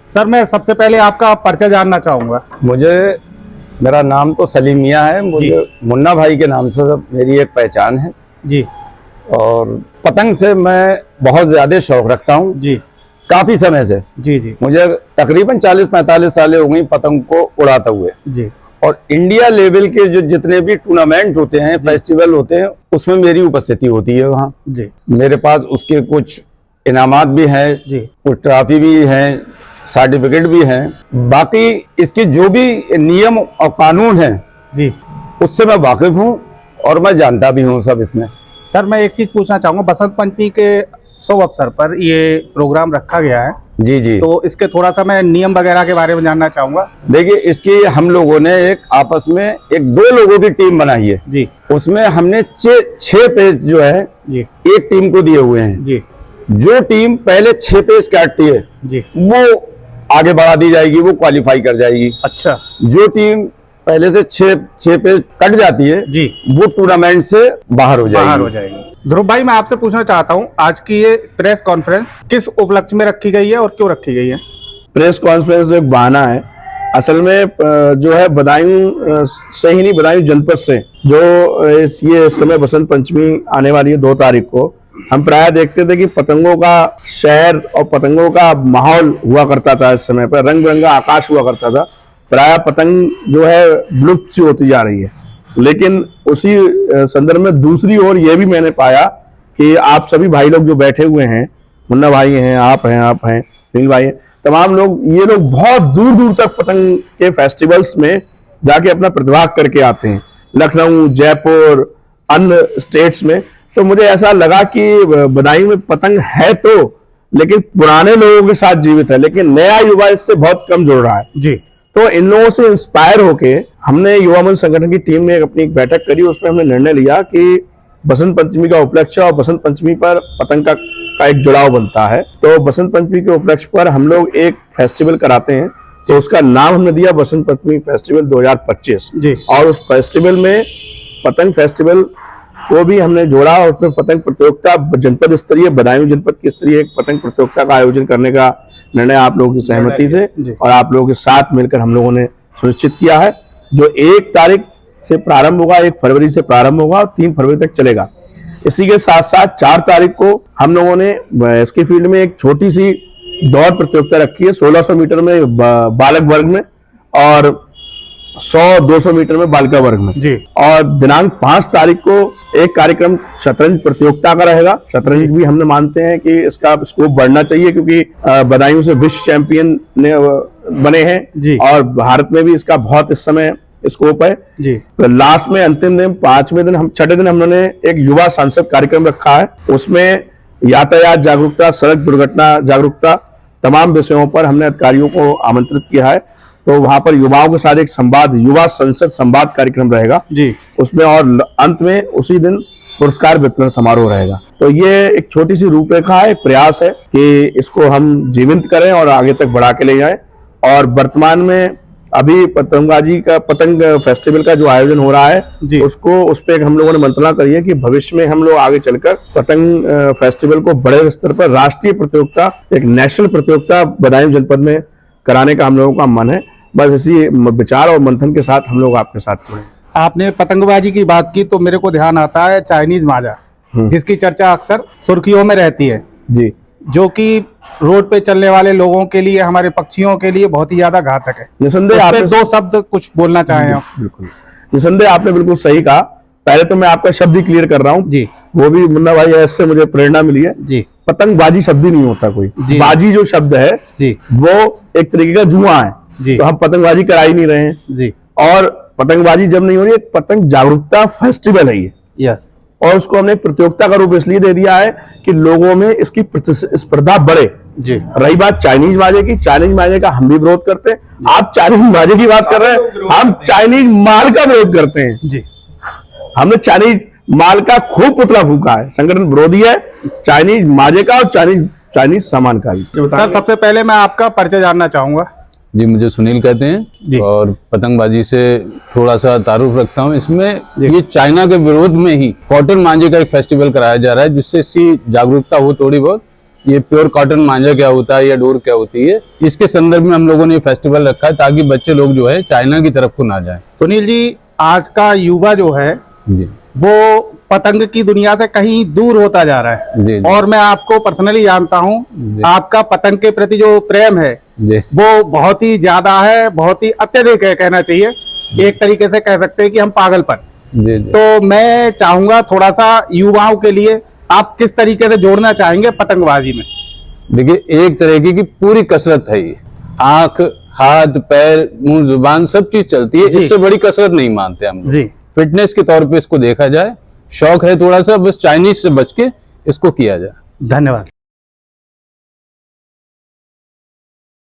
Sir मैं सबसे पहले आपका परिचय जानना चाहूंगा। मेरा नाम तो सलीम मियां है। मुझे मुन्ना भाई के नाम से मेरी एक पहचान है जी। और पतंग से मैं बहुत ज्यादा शौक रखता हूँ जी काफी समय से। जी जी मुझे तकरीबन 40-45 साल हो गई पतंग को उड़ाते हुए। जी। और इंडिया लेवल के जो जितने भी टूर्नामेंट होते हैं, फेस्टिवल होते हैं, उसमें मेरी उपस्थिति होती है वहाँ जी। मेरे पास उसके कुछ इनामात भी हैं, कुछ ट्रॉफी भी हैं, सर्टिफिकेट भी हैं। बाकी इसके जो भी नियम और कानून हैं जी उससे मैं वाकिफ हूँ और मैं जानता भी हूँ सब इसमें। सर मैं एक चीज पूछना चाहूंगा, बसंत पंचमी के शुभ अवसर पर ये प्रोग्राम रखा गया है। जी जी। तो इसके थोड़ा सा मैं नियम वगैरह के बारे में जानना चाहूंगा। देखिए, इसकी हम लोगों ने एक आपस में एक 2 लोगों की टीम बनाई है जी। उसमें हमने 6 पेज जो है जी एक टीम को दिए हुए हैं जी। जो टीम पहले 6 पेज काटती है जी वो आगे बढ़ा दी जाएगी, वो क्वालिफाई कर जाएगी। अच्छा। जो टीम पहले से 6 पेज कट जाती है जी वो टूर्नामेंट से बाहर हो जाएगी। ध्रुव भाई मैं आपसे पूछना चाहता हूँ, आज की ये प्रेस कॉन्फ्रेंस किस उपलक्ष्य में रखी गई है और क्यों रखी गई है? प्रेस कॉन्फ्रेंस जो एक बहाना है, असल में जो है बदायूं से ही नहीं, बदायूं जनपद से जो ये समय बसंत पंचमी आने वाली है 2 तारीख को, हम प्राय देखते थे कि पतंगों का शहर और पतंगों का माहौल हुआ करता था। इस समय पर रंग बिरंगा आकाश हुआ करता था। प्राय पतंग जो है विलुप्त सी होती जा रही है। लेकिन उसी संदर्भ में दूसरी ओर ये भी मैंने पाया कि आप सभी भाई लोग जो बैठे हुए हैं, मुन्ना भाई हैं, आप हैं, नील भाई हैं, तमाम लोग, ये लोग बहुत दूर दूर तक पतंग के फेस्टिवल्स में जाके अपना प्रतिभाग करके आते हैं, लखनऊ, जयपुर, अन्य स्टेट्स में। तो मुझे ऐसा लगा कि बदायूं में पतंग है तो, लेकिन पुराने लोगों के साथ जीवित है, लेकिन नया युवा इससे बहुत कम जुड़ रहा है जी। तो इन लोगों से इंस्पायर होके हमने युवा मंच संगठन की टीम में अपनी एक बैठक करी। उसमें हमने निर्णय लिया कि बसंत पंचमी का उपलक्ष्य और बसंत पंचमी पर पतंग का एक जुड़ाव बनता है। तो बसंत पंचमी के उपलक्ष्य पर हम लोग एक फेस्टिवल कराते हैं, तो उसका नाम हमने दिया बसंत पंचमी फेस्टिवल 2025 जी। और उस फेस्टिवल में पतंग फेस्टिवल को भी हमने जोड़ा और उसमें पतंग प्रतियोगिता जनपद स्तरीय, बदायूं जनपद की स्तरीय एक पतंग प्रतियोगिता का आयोजन करने का निर्णय आप लोगों की सहमति से और आप लोगों के साथ मिलकर हम लोगों ने सुनिश्चित किया है, जो 1 तारीख से प्रारंभ होगा, 1 फरवरी से प्रारंभ होगा और 3 फरवरी तक चलेगा। इसी के साथ साथ 4 तारीख को हम लोगों ने इसके फील्ड में एक छोटी सी दौड़ प्रतियोगिता रखी है, 1600 मीटर में बालक वर्ग में और 100-200 मीटर में बालिका वर्ग में जी। और दिनांक 5 तारीख को एक कार्यक्रम शतरंज प्रतियोगिता का रहेगा। शतरंज भी हमने मानते हैं कि इसका स्कोप बढ़ना चाहिए, क्योंकि बदायूं से विश्व चैंपियन बने हैं जी। और भारत में भी इसका बहुत इस समय स्कोप है जी। तो लास्ट में अंतिम दिन 5वें दिन 6ठे दिन हमने एक युवा सांसद कार्यक्रम रखा है। उसमें यातायात जागरूकता, सड़क दुर्घटना जागरूकता, तमाम विषयों पर हमने अधिकारियों को आमंत्रित किया है। तो वहां पर युवाओं के साथ एक संवाद, युवा संसद संवाद कार्यक्रम रहेगा जी। उसमें और अंत में उसी दिन पुरस्कार वितरण समारोह रहेगा। तो ये एक छोटी सी रूपरेखा है, एक प्रयास है कि इसको हम जीवंत करें और आगे तक बढ़ा के ले जाएं। और वर्तमान में अभी पतंग फेस्टिवल का जो आयोजन हो रहा है उसको, उस पर हम लोगों ने मंत्रणा करी है कि भविष्य में हम लोग आगे चलकर पतंग फेस्टिवल को बड़े स्तर पर राष्ट्रीय प्रतियोगिता, एक नेशनल प्रतियोगिता बदायूं जनपद में कराने का हम लोगों का मन है। बस इसी विचार और मंथन के साथ हम लोग आपके साथ जुड़े। आपने पतंगबाजी की बात की तो मेरे को ध्यान आता है चाइनीज माजा, जिसकी चर्चा अक्सर सुर्खियों में रहती है जी, जो कि रोड पे चलने वाले लोगों के लिए, हमारे पक्षियों के लिए बहुत ही ज्यादा घातक है। निसंदेह आपने 2 शब्द कुछ बोलना चाहें आप? बिल्कुल, निसंदेह आपने बिल्कुल सही कहा। पहले तो मैं आपका शब्द ही क्लियर कर रहा हूँ जी, वो भी मुन्ना भाई ऐसे मुझे प्रेरणा मिली है जी। पतंगबाजी शब्द ही नहीं होता कोई, बाजी जो शब्द है जी वो एक तरीके का जुआ है जी। तो हम पतंगबाजी करा ही नहीं रहे हैं जी। और पतंगबाजी जब नहीं हो रही है, पतंग जागरूकता फेस्टिवल है ये, यस। और उसको हमने प्रतियोगिता का रूप इसलिए दे दिया है कि लोगों में इसकी प्रतिस्पर्धा बढ़े जी। रही बात चाइनीज माजे की, चाइनीज माजे का हम भी विरोध करते हैं। आप चाइनीज माजे की बात कर रहे हैं, हम चाइनीज माल का विरोध करते हैं जी। हमने चाइनीज माल का खूब पुतला फूका है, संगठन विरोधी है चाइनीज माजे का और चाइनीज सामान का भी। सर सबसे पहले मैं आपका परिचय जानना चाहूंगा। जी, मुझे सुनील कहते हैं और पतंगबाजी से थोड़ा सा तारुफ रखता हूँ। इसमें ये चाइना के विरोध में ही कॉटन मांझे का एक फेस्टिवल कराया जा रहा है, जिससे इसकी जागरूकता हो थोड़ी बहुत ये प्योर कॉटन मांझा क्या होता है या डोर क्या होती है, इसके संदर्भ में हम लोगों ने फेस्टिवल रखा है ताकि बच्चे लोग जो है चाइना की तरफ को ना जाएं। सुनील जी, आज का युवा जो है जी वो पतंग की दुनिया से कहीं दूर होता जा रहा है। जी और मैं आपको पर्सनली जानता हूँ, जी। आपका पतंग के प्रति जो प्रेम है जी वो बहुत ही ज्यादा है, बहुत ही अत्यधिक है कहना चाहिए। एक तरीके से कह सकते हैं कि हम पागलपन। जी जी। तो मैं चाहूंगा थोड़ा सा युवाओं के लिए आप किस तरीके से जोड़ना चाहेंगे पतंगबाजी में? देखिए, एक तरीके की पूरी कसरत है ये। आंख, हाथ, पैर, मुंह, जुबान सब चीज चलती है, जी। इससे बड़ी कसरत नहीं मानते हम लोग। जी, फिटनेस के तौर पे इसको देखा जाए, शौक है थोड़ा सा, बस चाइनीज से बच के इसको किया जाए। धन्यवाद।